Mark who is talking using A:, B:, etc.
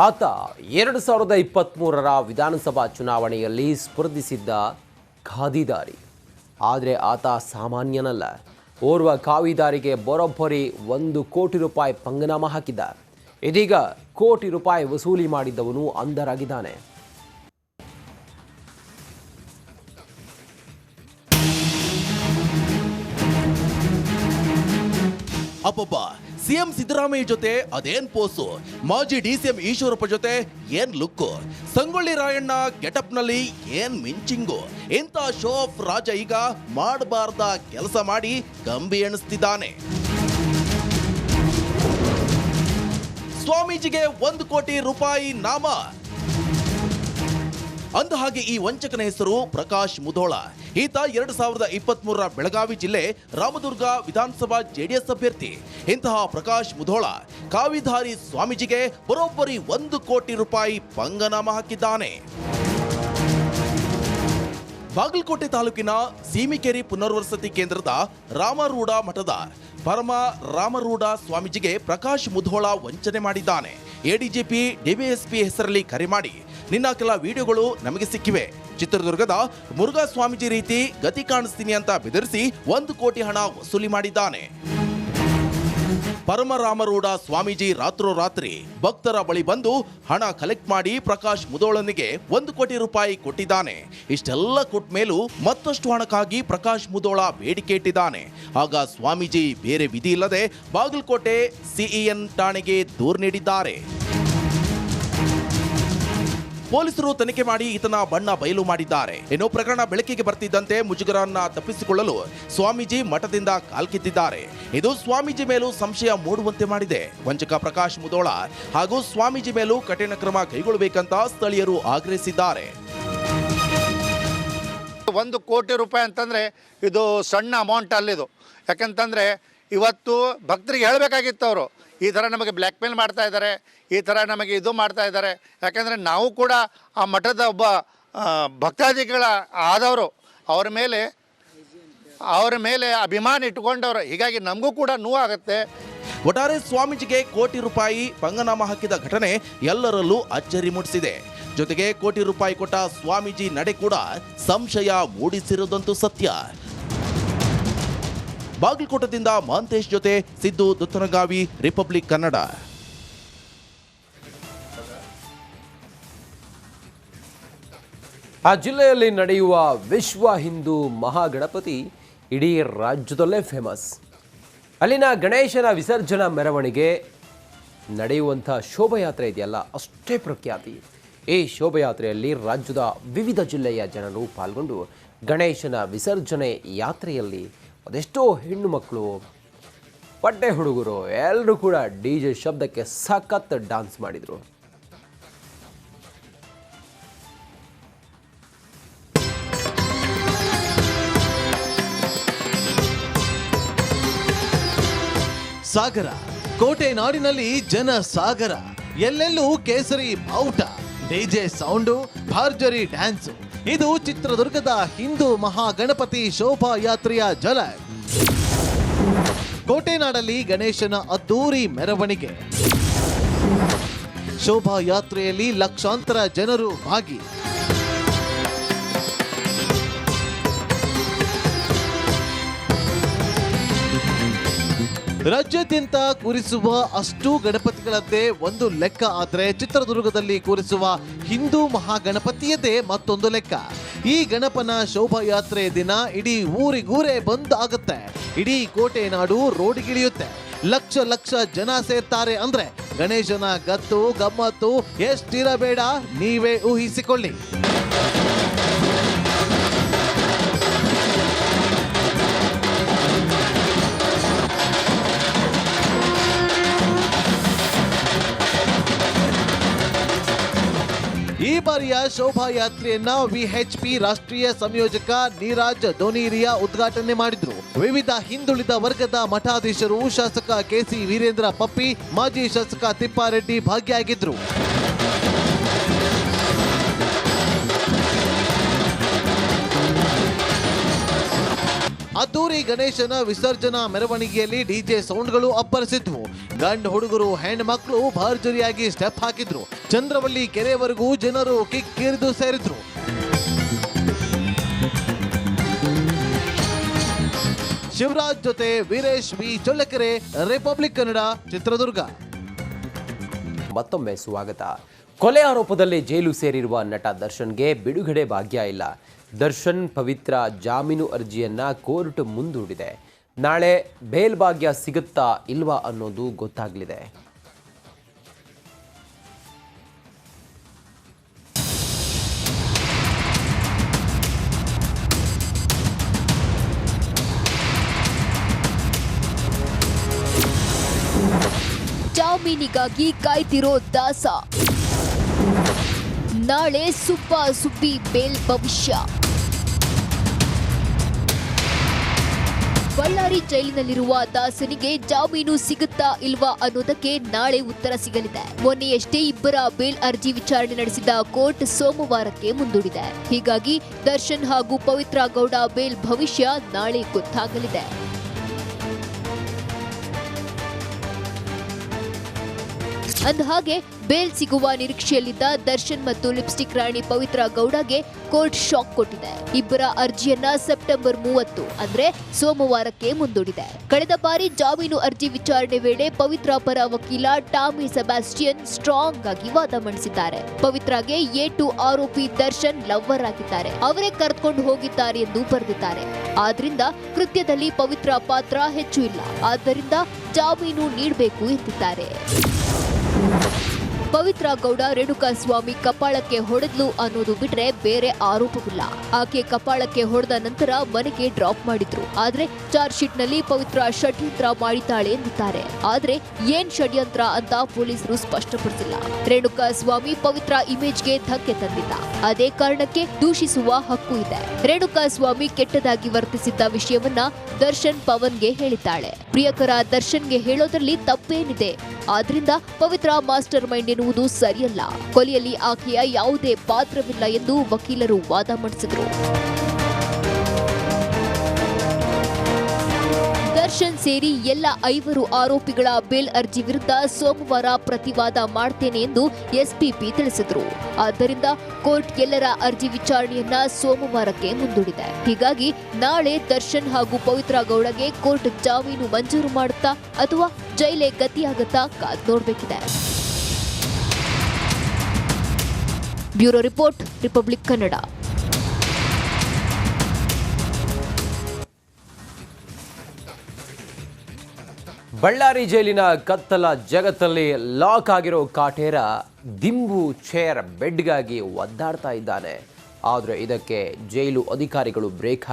A: ಆತ 2023ರ ವಿಧಾನಸಭಾ ಚುನಾವಣೆಯಲ್ಲಿ ಸ್ಪರ್ಧಿಸಿದ್ದ ಖಾದಿದಾರಿ. ಆದರೆ ಆತ ಸಾಮಾನ್ಯನಲ್ಲ. ಓರ್ವ ಖಾವಿದಾರಿಗೆ ಬರೋಬ್ಬರಿ 1 ಕೋಟಿ ರೂಪಾಯಿ ಪಂಗನಾಮ ಹಾಕಿದ್ದ. ಇದೀಗ ಕೋಟಿ ರೂಪಾಯಿ ವಸೂಲಿ ಮಾಡಿದ್ದವನು ಅಂಧರಾಗಿದ್ದಾನೆ.
B: ಅಪ್ಪಬ್ಬ, ಸಿಎಂ ಸಿದ್ದರಾಮಯ್ಯ ಜೊತೆ ಅದೇನ್ ಪೋಸು, ಮಾಜಿ ಡಿಸಿಎಂ ಈಶ್ವರಪ್ಪ ಜೊತೆ ಏನ್ ಲುಕ್ಕು, ಸಂಗೊಳ್ಳಿ ರಾಯಣ್ಣ ಗೆಟಪ್ ನಲ್ಲಿ ಏನ್ ಮಿಂಚಿಂಗು. ಇಂಥ ಶೋ ಆಫ್ ರಾಜ ಈಗ ಮಾಡಬಾರ್ದ ಕೆಲಸ ಮಾಡಿ ಕಂಬಿ ಎಣಿಸ್ತಿದ್ದಾನೆ. ಸ್ವಾಮೀಜಿಗೆ 1 ಕೋಟಿ ರೂಪಾಯಿ ನಾಮ. ಅಂದ ಹಾಗೆ ಈ ವಂಚಕನ ಹೆಸರು ಪ್ರಕಾಶ್ ಮುಧೋಳ. ಈತ 2023ರ ಬೆಳಗಾವಿ ಜಿಲ್ಲೆ ರಾಮದುರ್ಗ ವಿಧಾನಸಭಾ ಜೆಡಿಎಸ್ ಅಭ್ಯರ್ಥಿ. ಇಂತಹ ಪ್ರಕಾಶ್ ಮುಧೋಳ ಕಾವಿಧಾರಿ ಸ್ವಾಮೀಜಿಗೆ ಬರೋಬ್ಬರಿ 1 ಕೋಟಿ ರೂಪಾಯಿ ಪಂಗನಾಮ ಹಾಕಿದ್ದಾನೆ. ಬಾಗಲಕೋಟೆ ತಾಲೂಕಿನ ಸೀಮಿಕೆರೆ ಪುನರ್ವಸತಿ ಕೇಂದ್ರದ ರಾಮರೂಢ ಮಠದ ಪರಮ ರಾಮರೂಢ ಸ್ವಾಮೀಜಿಗೆ ಪ್ರಕಾಶ್ ಮುಧೋಳ ವಂಚನೆ ಮಾಡಿದ್ದಾನೆ. ಎಡಿಜಿಪಿ ಡಿವೈಎಸ್ಪಿ ಹೆಸರಲ್ಲಿ ಕರೆ ಮಾಡಿ, ನಿನ್ನ ಕೆಲ ವಿಡಿಯೋಗಳು ನಮಗೆ ಸಿಕ್ಕಿವೆ, ಚಿತ್ರದುರ್ಗದ ಮುರುಘಾ ಸ್ವಾಮೀಜಿ ರೀತಿ ಗತಿ ಕಾಣಿಸ್ತೀನಿ ಅಂತ ಬೆದರಿಸಿ 1 ಕೋಟಿ ಹಣ ವಸೂಲಿ ಮಾಡಿದ್ದಾನೆ. ಪರಮರಾಮರೂಢ ಸ್ವಾಮೀಜಿ ರಾತ್ರೋರಾತ್ರಿ ಭಕ್ತರ ಬಳಿ ಬಂದು ಹಣ ಕಲೆಕ್ಟ್ ಮಾಡಿ ಪ್ರಕಾಶ್ ಮುಧೋಳನಿಗೆ 1 ಕೋಟಿ ರೂಪಾಯಿ ಕೊಟ್ಟಿದ್ದಾನೆ. ಇಷ್ಟೆಲ್ಲ ಕೊಟ್ಟ ಮೇಲೂ ಮತ್ತಷ್ಟು ಹಣಕ್ಕಾಗಿ ಪ್ರಕಾಶ್ ಮುಧೋಳ ಬೇಡಿಕೆ ಇಟ್ಟಿದ್ದಾನೆ. ಆಗ ಸ್ವಾಮೀಜಿ ಬೇರೆ ವಿಧಿ ಇಲ್ಲದೆ ಬಾಗಲಕೋಟೆ ಸಿಇಎನ್ ಠಾಣೆಗೆ ದೂರು ನೀಡಿದ್ದಾರೆ. ಪೊಲೀಸರು ತನಿಖೆ ಮಾಡಿ ಈತನ ಬಣ್ಣ ಬಯಲು ಮಾಡಿದ್ದಾರೆ. ಇನ್ನು ಪ್ರಕರಣ ಬೆಳಕಿಗೆ ಬರ್ತಿದ್ದಂತೆ ಮುಜುಗರನ್ನ ತಪ್ಪಿಸಿಕೊಳ್ಳಲು ಸ್ವಾಮೀಜಿ ಮಠದಿಂದ ಕಾಲ್ಕಿತ್ತಿದ್ದಾರೆ. ಇದು ಸ್ವಾಮೀಜಿ ಮೇಲೂ ಸಂಶಯ ಮೂಡುವಂತೆ ಮಾಡಿದೆ. ವಂಚಕ ಪ್ರಕಾಶ್ ಮುಧೋಳ ಹಾಗೂ ಸ್ವಾಮೀಜಿ ಮೇಲೂ ಕಠಿಣ ಕ್ರಮ ಕೈಗೊಳ್ಳಬೇಕಂತ ಸ್ಥಳೀಯರು ಆಗ್ರಹಿಸಿದ್ದಾರೆ.
C: 1 ಕೋಟಿ ರೂಪಾಯಿ ಅಂತಂದರೆ ಇದು ಸಣ್ಣ ಅಮೌಂಟ್ ಅಲ್ಲಿದು. ಯಾಕಂತಂದರೆ ಇವತ್ತು ಭಕ್ತರಿಗೆ ಹೇಳಬೇಕಾಗಿತ್ತು, ಅವರು ಈ ಥರ ನಮಗೆ ಬ್ಲ್ಯಾಕ್ ಮೇಲ್ ಮಾಡ್ತಾ ಇದ್ದಾರೆ, ಈ ಥರ ನಮಗೆ ಇದು ಮಾಡ್ತಾ ಇದ್ದಾರೆ. ಯಾಕಂದರೆ ನಾವು ಕೂಡ ಆ ಮಠದ ಒಬ್ಬ ಭಕ್ತಾದಿಗಳ ಆದವರು, ಅವರ ಮೇಲೆ ಅಭಿಮಾನ ಇಟ್ಕೊಂಡವರು. ಹೀಗಾಗಿ ನಮಗೂ ಕೂಡ ನೋವಾಗುತ್ತೆ.
B: ಒಟ್ಟಾರೆ ಸ್ವಾಮೀಜಿಗೆ ಕೋಟಿ ರೂಪಾಯಿ ಪಂಗನಾಮ ಹಾಕಿದ ಘಟನೆ ಎಲ್ಲರಲ್ಲೂ ಅಚ್ಚರಿ ಮೂಡಿಸಿದೆ. ಜೊತೆಗೆ ಕೋಟಿ ರೂಪಾಯಿ ಕೊಟ್ಟ ಸ್ವಾಮೀಜಿ ನಡೆ ಕೂಡ ಸಂಶಯ ಮೂಡಿಸಿರುವುದಂತೂ ಸತ್ಯ. ಬಾಗಲಕೋಟದಿಂದ ಮಹಂತೇಶ್ ಜೊತೆ ಸಿದ್ದು ದುತ್ತನಗಾವಿ, ರಿಪಬ್ಲಿಕ್ ಕನ್ನಡ.
A: ಆ ಜಿಲ್ಲೆಯಲ್ಲಿ ನಡೆಯುವ ವಿಶ್ವ ಹಿಂದೂ ಮಹಾಗಣಪತಿ ಇಡೀ ರಾಜ್ಯದಲ್ಲೇ ಫೇಮಸ್. ಅಲ್ಲಿನ ಗಣೇಶನ ವಿಸರ್ಜನಾ ಮೆರವಣಿಗೆ ನಡೆಯುವಂಥ ಶೋಭಾಯಾತ್ರೆ ಇದೆಯಲ್ಲ, ಅಷ್ಟೇ ಪ್ರಖ್ಯಾತಿ. ಈ ಶೋಭಾಯಾತ್ರೆಯಲ್ಲಿ ರಾಜ್ಯದ ವಿವಿಧ ಜಿಲ್ಲೆಯ ಜನರು ಪಾಲ್ಗೊಂಡು ಗಣೇಶನ ವಿಸರ್ಜನೆ ಯಾತ್ರೆಯಲ್ಲಿ ಅದೆಷ್ಟೋ ಹೆಣ್ಣು ಮಕ್ಕಳು, ಪಡ್ಡೆ ಹುಡುಗರು ಎಲ್ಲರೂ ಕೂಡ DJ ಶಬ್ದಕ್ಕೆ ಸಖತ್ ಡ್ಯಾನ್ಸ್ ಮಾಡಿದರು.
D: ಸಾಗರ ಕೋಟೆ ನಾಡಿನಲ್ಲಿ ಜನ ಸಾಗರ, ಎಲ್ಲೆಲ್ಲೂ ಕೇಸರಿ ಬಾವುಟ, ಡಿಜೆ ಸೌಂಡು, ಭರ್ಜರಿ ಡ್ಯಾನ್ಸ್. ಇದು ಚಿತ್ರದುರ್ಗದ ಹಿಂದೂ ಮಹಾಗಣಪತಿ ಶೋಭಾಯಾತ್ರೆಯ ಝಲಕ್. ಕೋಟೆನಾಡಲ್ಲಿ ಗಣೇಶನ ಅದ್ದೂರಿ ಮೆರವಣಿಗೆ, ಶೋಭಾಯಾತ್ರೆಯಲ್ಲಿ ಲಕ್ಷಾಂತರ ಜನರು ಭಾಗಿ. ರಾಜ್ಯಾದ್ಯಂತ ಕೂರಿಸುವ ಅಷ್ಟು ಗಣಪತಿಗಳದ್ದೇ ಒಂದು ಲೆಕ್ಕ ಆದರೆ ಚಿತ್ರದುರ್ಗದಲ್ಲಿ ಕೂರಿಸುವ ಹಿಂದೂ ಮಹಾಗಣಪತಿಯದೇ ಮತ್ತೊಂದು ಲೆಕ್ಕ. ಈ ಗಣಪನ ಶೋಭಾಯಾತ್ರೆ ದಿನ ಇಡೀ ಊರಿಗೂರೇ ಬಂದ್ ಆಗುತ್ತೆ. ಇಡೀ ಕೋಟೆ ನಾಡು ರೋಡಿಗಿಳಿಯುತ್ತೆ. ಲಕ್ಷ ಲಕ್ಷ ಜನ ಸೇರ್ತಾರೆ ಅಂದ್ರೆ ಗಣೇಶನ ಗತ್ತು ಗಮ್ಮತ್ತು ಎಷ್ಟಿರಬೇಡ ನೀವೇ ಊಹಿಸಿಕೊಳ್ಳಿ. ಈ ಬಾರಿಯ ಶೋಭಾಯಾತ್ರೆಯನ್ನ VHP ರಾಷ್ಟ್ರೀಯ ಸಂಯೋಜಕ ನೀರಾಜ್ ದೋನಿರಿಯಾ ಉದ್ಘಾಟನೆ ಮಾಡಿದ್ರು. ವಿವಿಧ ಹಿಂದುಳಿದ ವರ್ಗದ ಮಠಾಧೀಶರು, ಶಾಸಕ KC ವೀರೇಂದ್ರ ಪಪ್ಪಿ, ಮಾಜಿ ಶಾಸಕ ತಿಪ್ಪಾರೆಡ್ಡಿ ಭಾಗಿಯಾಗಿದ್ರು. ಅದ್ದೂರಿ ಗಣೇಶನ ವಿಸರ್ಜನಾ ಮೆರವಣಿಗೆಯಲ್ಲಿ ಡಿಜೆ ಸೌಂಡ್ಗಳು ಅಪ್ಪರಿಸಿದ್ವು. ಗಂಡು ಹುಡುಗರು ಹೆಣ್ಣು ಮಕ್ಕಳು ಭರ್ಜರಿಯಾಗಿ ಸ್ಟೆಪ್ ಹಾಕಿದ್ರು. ಚಂದ್ರವಳ್ಳಿ ಕೆರೆವರೆಗೂ ಜನರು ಕಿಕ್ಕಿರಿದು ಸೇರಿದ್ರು. ಶಿವರಾಜ್ ಜೊತೆ ವೀರೇಶ್ ವಿ ಚೊಳ್ಳಕೆರೆ, ರಿಪಬ್ಲಿಕ್ ಕನ್ನಡ, ಚಿತ್ರದುರ್ಗ.
A: ಮತ್ತೊಮ್ಮೆ ಸ್ವಾಗತ. ಕೊಲೆ ಆರೋಪದಲ್ಲಿ ಜೈಲು ಸೇರಿರುವ ನಟ ದರ್ಶನ್ಗೆ ಬಿಡುಗಡೆ ಭಾಗ್ಯ ಇಲ್ಲ. ದರ್ಶನ್ ಪವಿತ್ರ ಜಾಮೀನು ಅರ್ಜಿಯನ್ನ ಕೋರ್ಟ್ ಮುಂದೂಡಿದೆ. ನಾಳೆ ಬೇಲ್ ಭಾಗ್ಯ ಸಿಗುತ್ತಾ ಇಲ್ವಾ ಅನ್ನೋದು ಗೊತ್ತಾಗಲಿದೆ.
E: ಜಾಮೀನಿಗಾಗಿ ಕಾಯ್ತಿರೋ ದಾಸ, ನಾಳೆ ಸುಬ್ಬ ಸುಬ್ಬಿ ಬೇಲ್ ಭವಿಷ್ಯ. ಬಳ್ಳಾರಿ ಜೈಲಿನಲ್ಲಿರುವ ದಾಸನಿಗೆ ಜಾಮೀನು ಸಿಗುತ್ತಾ ಇಲ್ವಾ ಅನ್ನೋದಕ್ಕೆ ನಾಳೆ ಉತ್ತರ ಸಿಗಲಿದೆ. ಮೊನ್ನೆಯಷ್ಟೇ ಇಬ್ಬರ ಬೇಲ್ ಅರ್ಜಿ ವಿಚಾರಣೆ ನಡೆಸಿದ ಕೋರ್ಟ್ ಸೋಮವಾರಕ್ಕೆ ಮುಂದೂಡಿದೆ. ಹೀಗಾಗಿ ದರ್ಶನ್ ಹಾಗೂ ಪವಿತ್ರ ಗೌಡ ಬೇಲ್ ಭವಿಷ್ಯ ನಾಳೆ ಗೊತ್ತಾಗಲಿದೆ. ಅಂದಹಾಗೆ ಬೇಲ್ ಸಿಗುವ ನಿರೀಕ್ಷೆಯಲ್ಲಿದ್ದ ದರ್ಶನ್ ಮತ್ತು ಲಿಪ್ಸ್ಟಿಕ್ ರಾಣಿ ಪವಿತ್ರ ಗೌಡಗೆ ಕೋರ್ಟ್ ಶಾಕ್ ಕೊಟ್ಟಿದೆ. ಇಬ್ಬರ ಅರ್ಜಿಯನ್ನ ಸೆಪ್ಟೆಂಬರ್ 30 ಅಂದ್ರೆ ಸೋಮವಾರಕ್ಕೆ ಮುಂದೂಡಿದೆ. ಕಳೆದ ಬಾರಿ ಜಾಮೀನು ಅರ್ಜಿ ವಿಚಾರಣೆ ವೇಳೆ ಪವಿತ್ರ ಪರ ವಕೀಲ ಟಾಮಿ ಸೆಬಾಸ್ಟಿಯನ್ ಸ್ಟ್ರಾಂಗ್ ಆಗಿ ವಾದ ಮಂಡಿಸಿದ್ದಾರೆ. ಪವಿತ್ರಗೆ A2 ಆರೋಪಿ ದರ್ಶನ್ ಲವ್ವರ್ ಆಗಿದ್ದಾರೆ, ಅವರೇ ಕರೆದುಕೊಂಡು ಹೋಗಿದ್ದಾರೆ ಎಂದು ಬರೆದಿದ್ದಾರೆ. ಆದ್ರಿಂದ ಕೃತ್ಯದಲ್ಲಿ ಪವಿತ್ರ ಪಾತ್ರ ಹೆಚ್ಚು ಇಲ್ಲ, ಆದ್ದರಿಂದ ಜಾಮೀನು ನೀಡಬೇಕು ಎಂದಿದ್ದಾರೆ. ಪವಿತ್ರ ಗೌಡ ರೇಣುಕಾಸ್ವಾಮಿ ಕಪಾಳಕ್ಕೆ ಹೊಡೆದ್ಲು ಅನ್ನೋದು ಬಿಟ್ರೆ ಬೇರೆ ಆರೋಪವಿಲ್ಲ. ಆಕೆ ಕಪಾಳಕ್ಕೆ ಹೊಡೆದ ನಂತರ ಮನೆಗೆ ಡ್ರಾಪ್ ಮಾಡಿದ್ರು. ಆದ್ರೆ ಚಾರ್ಜ್ ಶೀಟ್ ನಲ್ಲಿ ಪವಿತ್ರ ಷಡ್ಯಂತ್ರ ಮಾಡಿದ್ದಾಳೆ ಎಂದಿದ್ದಾರೆ. ಆದ್ರೆ ಏನ್ ಷಡ್ಯಂತ್ರ ಅಂತ ಪೊಲೀಸರು ಸ್ಪಷ್ಟಪಡಿಸಿಲ್ಲ. ರೇಣುಕಾಸ್ವಾಮಿ ಪವಿತ್ರ ಇಮೇಜ್ಗೆ ಧಕ್ಕೆ ತಂದಿಲ್ಲ, ಅದೇ ಕಾರಣಕ್ಕೆ ದೂಷಿಸುವ ಹಕ್ಕು ಇದೆ. ರೇಣುಕಾಸ್ವಾಮಿ ಕೆಟ್ಟದಾಗಿ ವರ್ತಿಸಿದ್ದ ವಿಷಯವನ್ನ ದರ್ಶನ್ ಪವನ್ಗೆ ಹೇಳಿದ್ದಾಳೆ. ಪ್ರಿಯಕರ ದರ್ಶನ್ಗೆ ಹೇಳೋದ್ರಲ್ಲಿ ತಪ್ಪೇನಿದೆ? ಆದ್ರಿಂದ ಪವಿತ್ರ ಮಾಸ್ಟರ್ ಮೈಂಡ್ ಎನ್ನುವುದು ಸರಿಯಲ್ಲ. ಕೊಲೆಯಲ್ಲಿ ಆಕೆಯ ಯಾವುದೇ ಪಾತ್ರವಿಲ್ಲ ಎಂದು ವಕೀಲರು ವಾದ ಮಂಡಿಸಿದರು. ದರ್ಶನ್ ಸೇರಿ ಎಲ್ಲ 5 ಆರೋಪಿಗಳ ಬೇಲ್ ಅರ್ಜಿ ವಿರುದ್ಧ ಸೋಮವಾರ ಪ್ರತಿವಾದ ಮಾಡ್ತೇನೆ ಎಂದು ಎಸ್ಪಿಪಿ ತಿಳಿಸಿದರು. ಆದ್ದರಿಂದ ಕೋರ್ಟ್ ಎಲ್ಲರ ಅರ್ಜಿ ವಿಚಾರಣೆಯನ್ನ ಸೋಮವಾರಕ್ಕೆ ಮುಂದೂಡಿದೆ. ಹೀಗಾಗಿ ನಾಳೆ ದರ್ಶನ್ ಹಾಗೂ ಪವಿತ್ರ ಗೌಡಗೆ ಕೋರ್ಟ್ ಜಾಮೀನು ಮಂಜೂರು ಮಾಡುತ್ತಾ ಅಥವಾ ಜೈಲೇ ಗತಿಯಾಗುತ್ತಾ ಕಾದ್ ನೋಡಬೇಕಿದೆ. Bureau report, Republic Kannada.
A: Ballari ಜೈಲಿನ ಕತ್ತಲ ಜಗತ್ತಲ್ಲಿ ಲಾಕ್ ಆಗಿರೋ ಕಾಟೇರ ದಿಂಬು ಚೇರ್ ಬೆಡ್ಗಾಗಿ ಒದ್ದಾಡ್ತಾ ಇದ್ದಾನೆ. ಆದರೆ ಇದಕ್ಕೆ ಜೈಲು ಅಧಿಕಾರಿಗಳು ಬ್ರೇಕ್